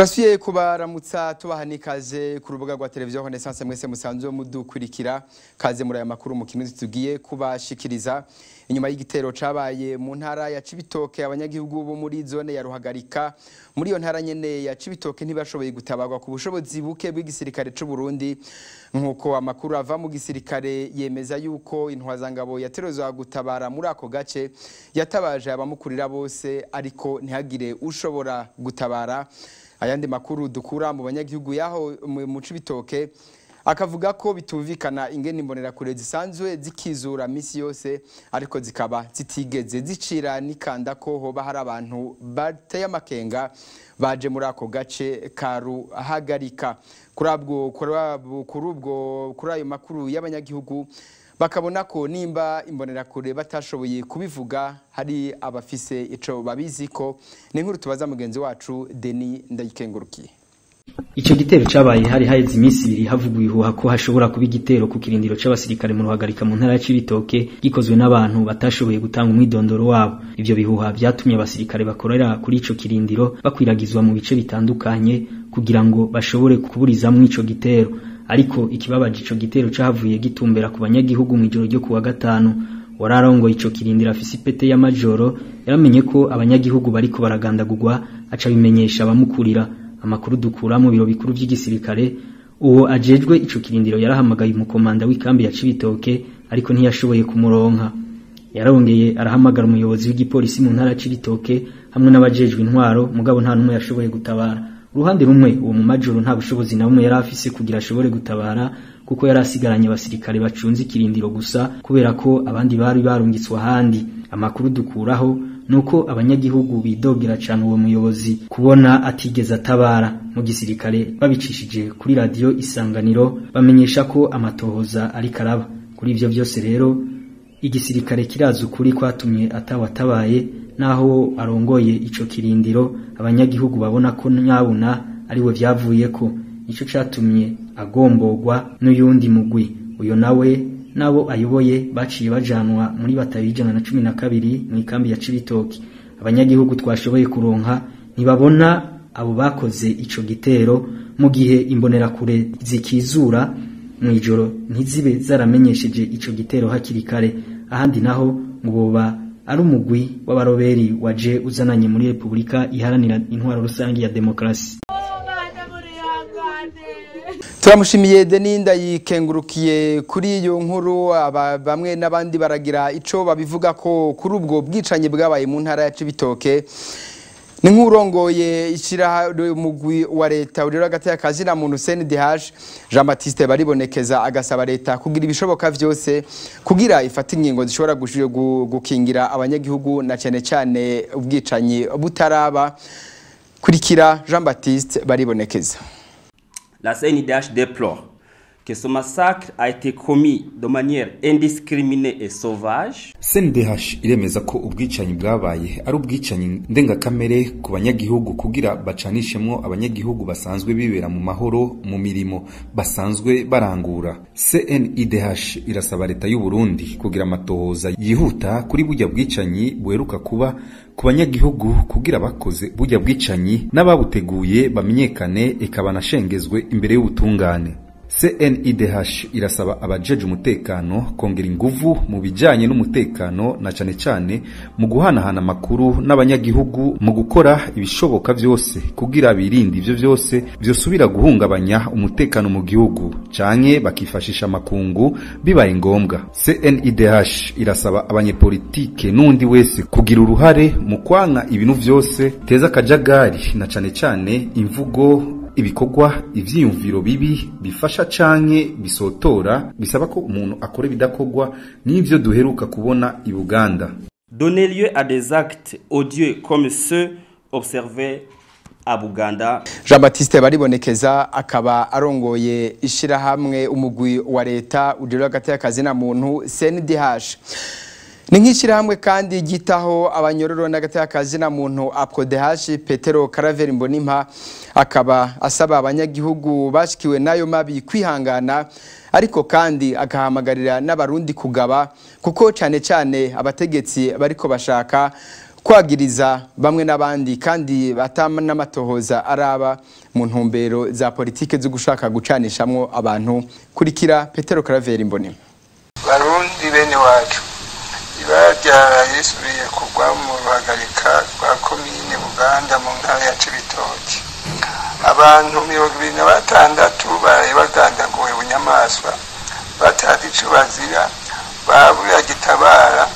Turasuye kubaramutsa tubahanikaze ku rubuga rwa televiziyo Renaissance mwese musanzwe mudukurikira kaze muri aya makuru mu kintu tugiye kubashikiriza inyuma y'igitero cabaye mu ntara ya Cibitoke abanyagihugu bo muri zone ya Ruhagarika muri iyo ntara nyene ya Cibitoke ntibashoboye gutabarwa ku bushobozi buke bw'igisirikare c'u Burundi nkuko amakuru ava mu gisirikare yemeza yuko intwazangabo yaterezwa gutabara muri ako gace yatabaje abamukurira bose ariko ntihagire ushobora gutabara. Ayandi makuru dukura mu banyagihugu yaho mu Cibitoke akavuga ko bitumvikana ingene imbonera kure zisanzwe zikizura misi yose ariko zikaba zitigeze zicira nikanda ko hoba hari abantu bateye amakenga baje muri ako gace ka Ruhagarika. Kuri ayo makuru y'abanyagihugu bakabona ko nimba imbonera kure batashoboye kubivuga hari abafise ico babiziko. Ni nkuru tubaza mugenzi wacu Deni ndayikengurukiye. Ico gitero cabaye hari haheze imisi ibiri havugwa ihuha ko hashobora kuba igitero ku kirindiro c'abasirikare mu Ruhagarika mu ntara ya Cibitoke gikozwe n'abantu batashoboye gutanga umwidondoro wabo. Ivyo bihuha vyatumye abasirikare bakorera kuri ico kirindiro bakwiragizwa mu bice bitandukanye kugira ngo bashobore kuburizamwo ico gitero. Ariko ikibabaje ico gitero cahavuye gitumbera ku banyagihugu mu ijoro ryo kuwa gatanu. Wararongo ico kirindira afise ipete ya majoro yaramenye ko abanyagihugu bariko baragandagurwa aca bimenyesha abamukurira. Amakuru dukura mu biro bikuru by'igisirikare uwo ajejwe ico kirindiro yarahamagaye umukomanda w'ikambi ya Cibitoke ariko ntiyashoboye kumuronka. Yarongeye arahamagara umuyobozi w'igipolisi mu ntara ya Cibitoke hamwe n'abajejwe intwaro mugabo nta numwe yashoboye gutabara. Uruhande rumwe uwo mu majoro nta bushobozi na bumwe yarafise kugira ashobore gutabara kuko yarasigaranye abasirikare bacunze ikirindiro gusa kubera ko abandi bari barungitswe ahandi. Amakuru dukuraho nuko abanyagihugu bidogera cyane uwo muyobozi kubona atigeze atabara. Mu gisirikare babicishije kuri radio Isanganiro bamenyesha ko amatohoza ari karaba. Kuri ivyo byose rero igisirikare kiraza ukuri kwatumye atawatabaye naho arongoye ico kirindiro abanyagihugu babona ko nyabuna ari we vyavuyeko. Ico catumye agombogwa n'uyundi mugwi uyo nawe nabo ayoboye baciye bajanwa muri batabijana na 12 mu ikambi ya Cibitoke. Abanyagihugu twashoboye kuronka ntibabona abo bakoze ico gitero mu gihe imbonera kure zikizura mu ijoro ntizibe zaramenyesheje ico gitero hakiri kare. Ahandi naho ngoba ari umugwi w'abaroberi waje uzananye muri Republika iharanira intwaro rusangi ya demokrasi. Turamushimiye Deni ndayikengurukiye kuri iyo nkuru. Bamwe n'abandi baragira ico babivuga ko kuri ubwo bwicanyi bwabaye mu ntara ya Cibitoke. Ni nk'urongoye Ishirahamwe umugwi wa leta urero agateka zina muntu CNDH Jean Baptiste baribonekeza agasaba leta kugira ibishoboka vyose kugira ifata ingingo zishobora gukingira abanyagihugu na cyane ubwicanyi butaraba. Kurikira Jean Baptiste baribonekeza. La CNDH déplore que ce massacre a été commis de manière indiscriminée et sauvage. CNDH iremeza ko ubwicanyi bwabaye ari ubwicanyi ndengakamere ku banyagihugu kugira bacanishemwo abanyagihugu basanzwe bibera mu mahoro mu mirimo basanzwe barangura. CNDH irasaba leta y'u Burundi kugira amatohoza yihuta kuri burya bwicanyi buheruka kuba ku banyagihugu kugira bakoze burya bwicanyi n'ababuteguye bamenyekane ikabanashengezwe imbere y'ubutungane. CNDH irasaba abajeje umutekano kongera inguvu mu bijanye n'umutekano na cyane mu guhanahana makuru n'abanyagihugu mu gukora ibishoboka vyose kugira birinde ivyo vyose vyosubira guhungabanya umutekano mu gihugu canke bakifashisha makungu bibaye ngombwa. CNDH irasaba abanyepolitike n'undi wese kugira uruhare mu kwanka ibintu vyose teza kajagari na cyane imvugo ibikorwa ivyiyumviro bibi bifasha canke bisotora bisaba ko umuntu akore bidakogwa n'ivyo duheruka kubona i Buganda. Donner lieu à des actes odieux comme ceux observés à Buganda. Jean Baptiste baribonekeza akaba arongoye Ishirahamwe umugwi wa leta urero agateka zina muntu CNDH. Ni nk'ishirahamwe kandi gitaho abanyororo n'agateka zina muntu APRODH Petero Karaveri Mbonimpa akaba asaba abanyagihugu bashikiwe nayo mabi kwihangana ariko kandi agahamagarira n'abarundi kugaba kuko cyane abategetsi bariko bashaka kwagiriza bamwe n'abandi kandi batama n'amatohoza araba mu ntumbero za politique zo gushaka gucanishamwo abantu. Kurikira Petero Karaveri Mbone. Barundi bene wacu ibara ryarayisubiye kugwa mu ruhagarika rwa komine Buganda mu ntara ya Cibitoke. Abantu 26 bari bagandaguwe bunyamaswa batazi ico bazira, babuya gitabara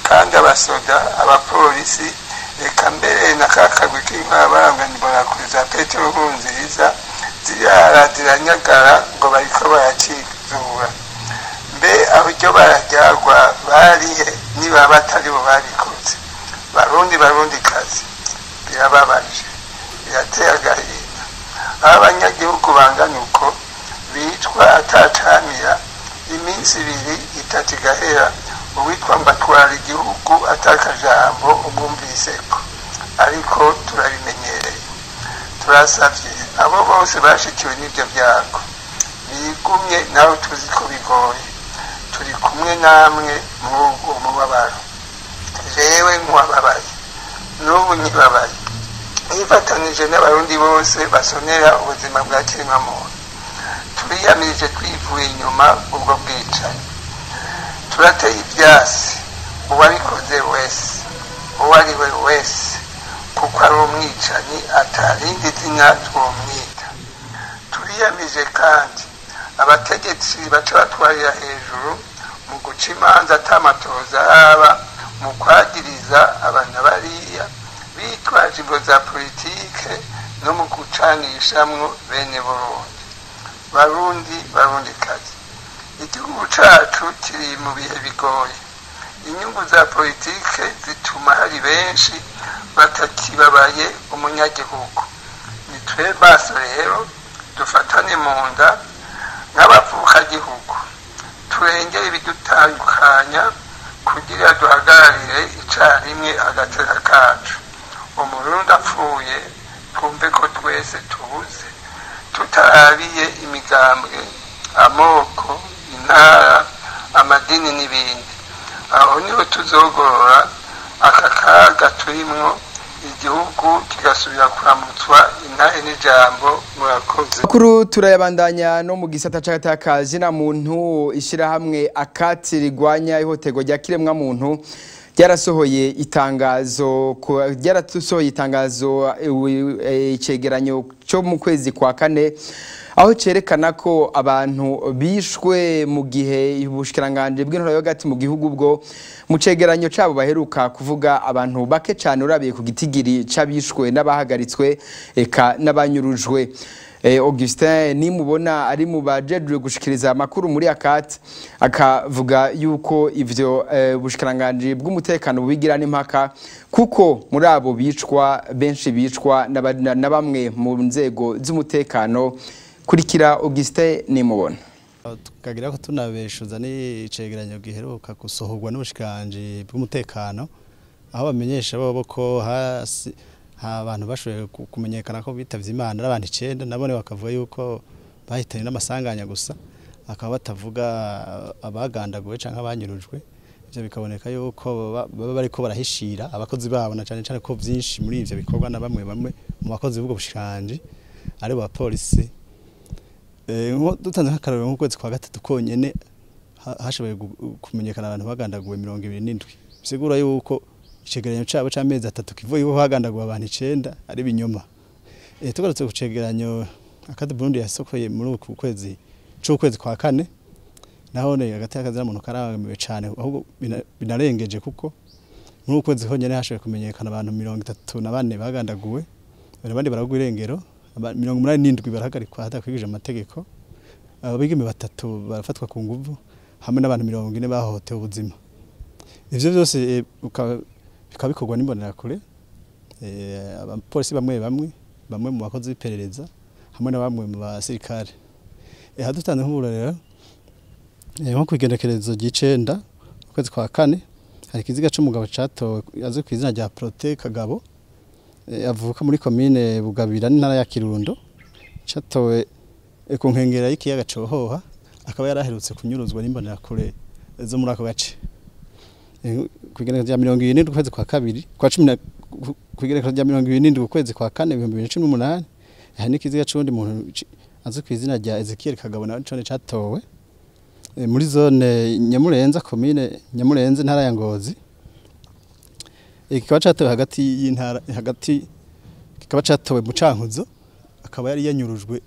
kandi abasoda abapolisi eka mbere na kakagwe k'inkwabanga nibona kuri za Petero Nkurunziza ziranyagara ngo bariko barakizura. Mbe aho ryo barajyagwa barihe niba batari bo babikoze. Barundi kazi birababaje, birateye agahinda. Abanyagihugu bangana uko bitwa atacamira iminsi 2-3 igahera, uwitwa mbatwara igihugu atakajambo umwumviseko, ariko turabimenyereye. Turasavye abo bose bashikiwe n'ibyo byago bigumye, nawe tuzi ko bigoye, turi kumwe namwe mu mubabaro. Jewe nkwababaye n'ubu nyibabaye, nifatanije n'abarundi bose basonera ubuzima bwa kiremwa muntu. Turiyamirije twivuye inyuma ubwo bwicanyi, turateye ibyasi uwabikoze wese, uwariwe wese, kuko ari umwicanyi atarindi zina twomwita. Turiyamirije kandi abategetsi baca batwarira hejuru mu guca imanza atamatoza araba, mu kwagiriza abantu bariya bitwaje imvo za politike no mu gucanishamwo bene Burundi. Barundi kazi, igihugu cacu kiri mu bihe bigoye. Inyungu za politike zituma hari benshi batakibabaye umunyagihugu. Nitwe baso rero dufatane mu nda nk'abavukagihugu, turengere ibidutandukanya kugira duhagararire icarimwe agateka kacu. Umurundi apfuye twumve ko twese tubuze, tutarabiye imigambwe, amoko, intara, amadini n'ibindi. Aho niho tuzogorora aka kaga turimwo, igihugu kigasubira kuramutswa intahe n'ijambo. Murakoze. Kuru turayabandanya no mu gisata c'agateka zina muntu. Ishirahamwe akati rigwanya ihohoterwa rya kiremwa muntu ryarasohoye itangazo icegeranyo cyo mu kwezi kwa kane, aho cerekana ko abantu bishwe mu gihe ubushikiranganje bw'intwaro hagati mu gihugu bwo mu cegeranyo cabo baheruka kuvuga abantu bake cyane urabiye ku gitigiri c'abishwe n'abahagaritswe eka n'abanyurujwe. Augustin nimubona ari mu bajejwe gushikiriza amakuru muri akati, akavuga yuko ivyo bushikiranganje bw'umutekano bubigira n'impaka, kuko muri abo bicwa benshi bicwa na bamwe mu nzego z'umutekano. Kurikira Augustin nimubona. Tukagira ko tunabeshuza n'icegeranyo giheruka gusohorwa n'ubushikiranganje bw'umutekano, aho bamenyesha bo ko hasi abantu bashoboye kumenyekana ko bitavye Imana n'abandi 9, nabone bakavuga yuko bahitanye n'amasanganya gusa, akaba batavuga abagandaguwe canke abanyurujwe. Ivyo bikaboneka yuko baba bariko barahishira abakozi babo, na cyane ko vyinshi muri ivyo bikorwa na bamwe mu bakozi b'ubwo bushikiranganje ari ba polisi. Dutanze nk'akarero mu kwezi kwa gatatu konyene hashoboye kumenyekana abantu bagandaguwe 27. Bisigura yuko icegeranyo cabo c'amezi 3 kivuye yuko hagandaguwe abantu 9 ari binyoma. Tugarutse ku cegeranyo akati Burundi yasokoye muri uku kwezi c'ukwezi kwa kane, naho ne agateka kazira muntu karangamiwe cyane, ahubwo binarengeje kuko muri uku kwezi honyene hashoboye kumenyekana abantu 34 bagandaguwe, abandi baragwa irengero, 87 barahagarikwa hadakwigije amategeko, abigeme 3 barafatwa ku nguvu, hamwe n'abantu 40 bahohotewe ubuzima. Ivyo byose bikabikorwa n'imbonera kure, abapolisi bamwe mu bakozi b'iperereza hamwe na bamwe mu basirikare. Hadutanze nk'uburero nko kwigendekerezo G9 kwezi kwa kane, hari kiziga c'umugabo catowe azwi kw'izina rya Prote Kagabo, avuka muri commune Bugabira n'intara ya Kirundo, catowe ku nkengera y'ikiyaga Cohoha, akaba yaraherutse kunyuruzwa n'imbonera kure zo muri ako gace. kwigenekerezo rya 27 ukwezi kwa kabiri kwa 10 kwigenekerezo rya 27 ukwezi kwa kane 2018 hari n'ikiziga c'undi muntu azi kwizina rya Ezekiel Kagabona cone catowe muri zone Nyamurenza commune Nyamurenza ntara ya Ngozi. Kikaba catowe hagati y'intara hagati kikaba catowe mu Cankuzo akaba yari yanyurujwe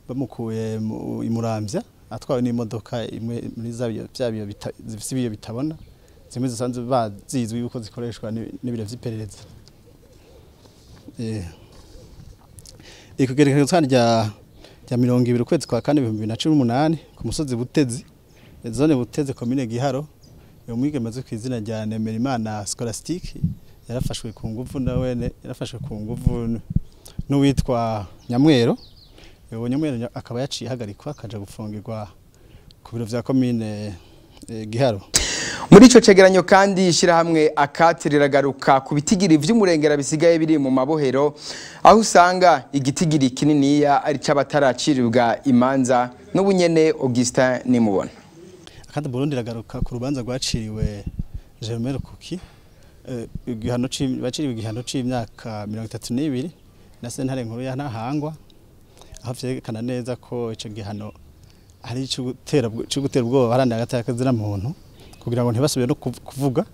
bamukuye mu Muramvya atwawe n'imodoka imwe muri zabyo zifise ibiyo bitabona zimwe zisanzwe bazizwi yuko zikoreshwa n'ibiro vy'iperereza. Ikugerekezo rya 20 ukwezi kwa kane 2018 ku musozi Butezi zone Butezi commune Giharo yo mwigemaze kwizina rya Nemerimana Scholastique yarafashwe ku nguvu nawene yarafashwe ku nguvu n'uwitwa Nyamwero. Uwo Nyamwero akaba yaciye hagarikwa akaja gufungirwa ku biro vya commune Giharo. Muri ico cegeranyo kandi Ishirahamwe akatirira garuka ku bitigiri vy'umurengera bisigaye biri mu mabohero aho usanga igitigiri kininiya ari c'abataracirirwa imanza n'ubunyene Augustin nimubona. Akandi Burundi ragaruka ku rubanza rwaciriwe Germain Kuki igihano baciriwe igihano c'imyaka 32 na sentare nkuru ya Ntahangwa aho vyerekana neza ko ico gihano ari cyo gutera ubwoba baranda agateka zina muntu kugira ngo ntibasubire no kuvuga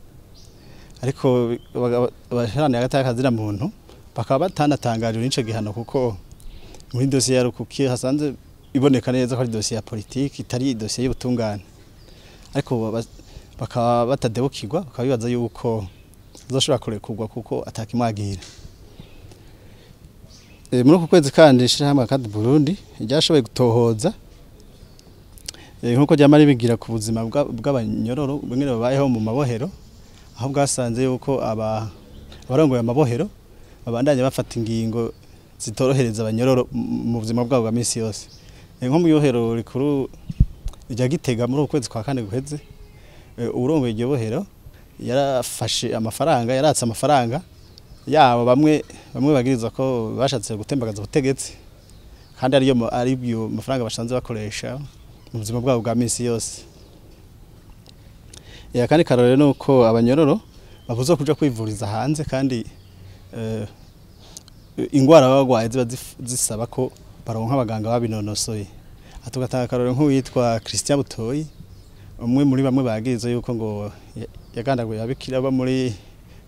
ariko abaharaniye agateka zina muntu bakaba batanatangaje n'ico gihano kuko muri dossier ya Rukuki hasanze iboneka neza ko ari dossier ya politique itari dossier y'ubutungane ariko bakaba batadebukirwa bakabibaza yuko zoshobora kurekurwa kuko atakimwagira. Muri uku kwezi kandi Ishirahamwe kandi Burundi ryashoboye gutohoza nkuko ryamari bigira ku buzima bw'abanyororo bimwe babayeho mu mabohero aho bwasanze yuko abarongoye amabohero babandanye bafata ingingo zitorohereza abanyororo mu buzima bwabo bwa minsi yose. Nko mu yohero rikuru rya Gitega muri uku kwezi kwa kane guheze urongoye iryo bohero yarafashe amafaranga yaratse amafaranga yabo bamwe bagirizwa ko bashatse gutembagaza ubutegetsi kandi ari byo mafaranga bashanze bakoresha mu buzima bwabo bwa minsi yose. Kandi karore nuko abanyororo bavuze kuja kwivuriza hanze kandi ingwara bagwaye ziba zisaba ko baronka abaganga babinonosoye. Atugatanga karore nk'uwitwa Christian Butoyi umwe muri bamwe bagirizwa yuko ngo yagandaguye abikira ba muri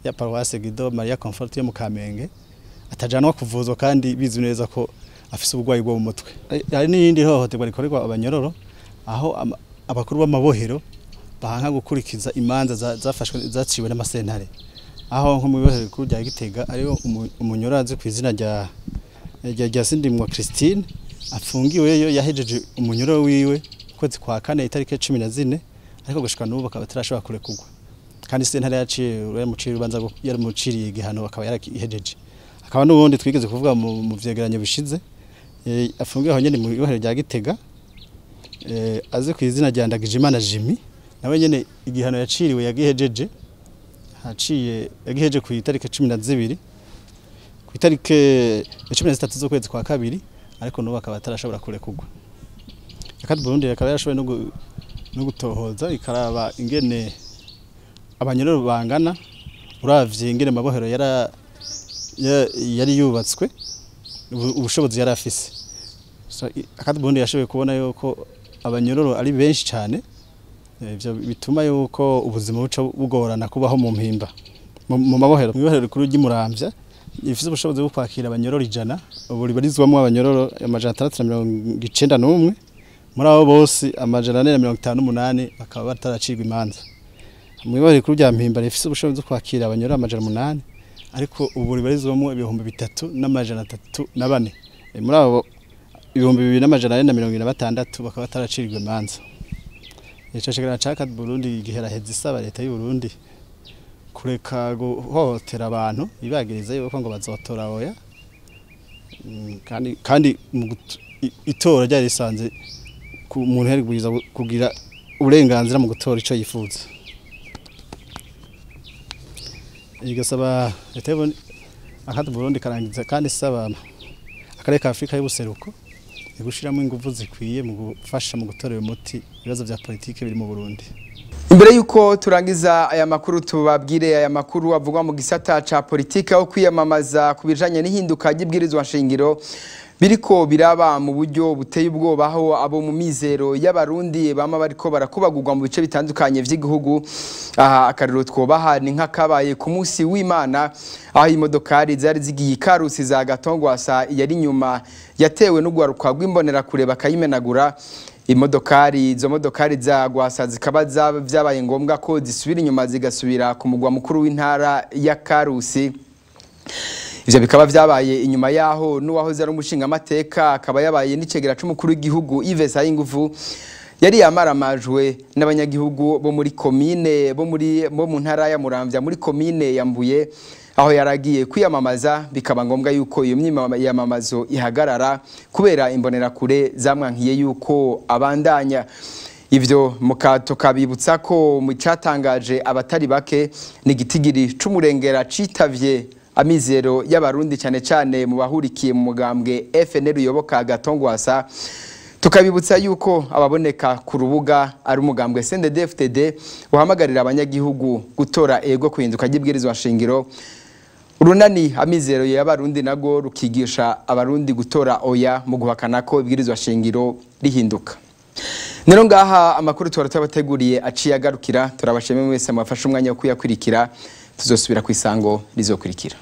ya paroisse Guido Maria Comfort yo mu Kamenge atajanwa kuvuzwa kandi bizwi neza ko afise ubugwayi bwo mu mutwe. Hari n'indi ihohoterwa rikorerwa abanyororo aho abakuru b'amabohero bahanka gukurikiza imanza zafashwe zaciwe n'amasentare aho nko mu bibohero rikuru rya Gitega ariyo umunyorazi kwizina rya Sindimwa Christine afungiweyo yahejeje umunyororo wiwe kwezi kwa kane itariki 14 ariko gushika n'ubu bakaba batarashobora kurekurwa kandi sentare yaciye uramucira ubanza yaramuciriye igihano bakaba yarakihejeje. Akaba n'ubundi twigeze kuvuga mu vyegeranyo bishize afungiwe aho nyene mu bibohero rya Gitega aze kwizina rya Ndagijimana Jimmy nawe nyene igihano yaciriwe yagihejeje yagiheje ku itariki 12 ku itariki 13 z'ukwezi kwa kabiri ariko n'ubu akaba atarashobora kurekurwa. Akandi Burundi akaba yarashoboye no gutohoza ikaraba ingene abanyororo bangana uravye ingene mabohero yari yubatswe ubushobozi yari afise. Akandi Burundi yashoboye kubona yuko abanyororo ari benshi cyane ivyo bituma yuko ubuzima buca bugorana kubaho mu mpimba mu mabohero. Mu bibohero rikuru ry'Imuramvya ifise ubushobozi bwo kwakira abanyororo 100 ubu ribarizwamo abanyororo 691 muri abo bose 458 bakaba bataracirwa imanza. Mu bibohero rikuru rya Mpimba rifise ubushobozi bwo kwakira abanyororo 800 ariko ubu ribarizwamo 3304 muri abo 2426 bakaba bataracirwa imanza. Ico cegera caka Burundi giheraheza isaba leta y'u Burundi kureka guhohotera abantu ibagiriza yuko ngo bazotora oya kandi itora ryari risanze ku muntu hari kugira uburenganzira mu gutora ico yifuza. Igasaba leta y'u Burundi karangiza kandi isaba akarere ka Afrika y'ubuseruko gushiramo ingufu zikwiye mu gufasha mu gutorera umuti ibibazo vya politique biri mu Burundi. Imbere yuko turangiza aya makuru tubabwire aya makuru avugwa mu gisata ca politique aho kwiyamamaza kubijanye n'ihinduka ry'ibwirizwa nshingiro biriko biraba mu buryo buteye ubwoba aho abo mu mizero y'abarundi bama bariko barakubagurwa mu bice bitandukanye vy'igihugu. Aha akariro twobaha ni nk'akabaye ku munsi w'Imana aho imodokari zari zigiye ikarusi za Gatongwasa yari nyuma yatewe n'ugwaruka rw'imbonera kure bakayimenagura. Izo modokari za Gwasa zikaba vyabaye ngombwa ko zisubira inyuma zigasubira ku mugwa mukuru w'intara ya Karusi. Ivyo bikaba vyabaye inyuma yaho n'uwahoze ari umushinga amateka akaba yabaye n'icegera c'umukuru w'igihugu Yves Ayinguvu yari yamaramajwe n'abanyagihugu bo muri komine bo mu ntara ya Muramvya muri komine ya Mbuye aho yaragiye kwiyamamaza bikaba ngombwa yuko iyo myamamazo ihagarara kubera imbonera kure zamwankiye yuko abandanya. Ivyo mukato kabibutsa ko mu catangaje abatari bake ni gitigiri c'umurengera citavye amizero y'abarundi cyane cyane mu bahurikiye mu mugambwe FNL uyoboka Gatongwasa. Tukabibutsa yuko ababoneka ku rubuga ari umugambwe CNDD-FDD uhamagarira abanyagihugu gutora ego kuhinduka ry'ibwirizwa nshingiro. Urunani amizero y'abarundi nago rukigisha abarundi gutora oya mu guhakana ko ibwirizwa nshingiro rihinduka. Nero ngaha amakuru twarabateguriye aciye agarukira. Turabashimye mwese mwafashe umwanya wo kuyakurikira. Tuzosubira ku isango rizokurikira.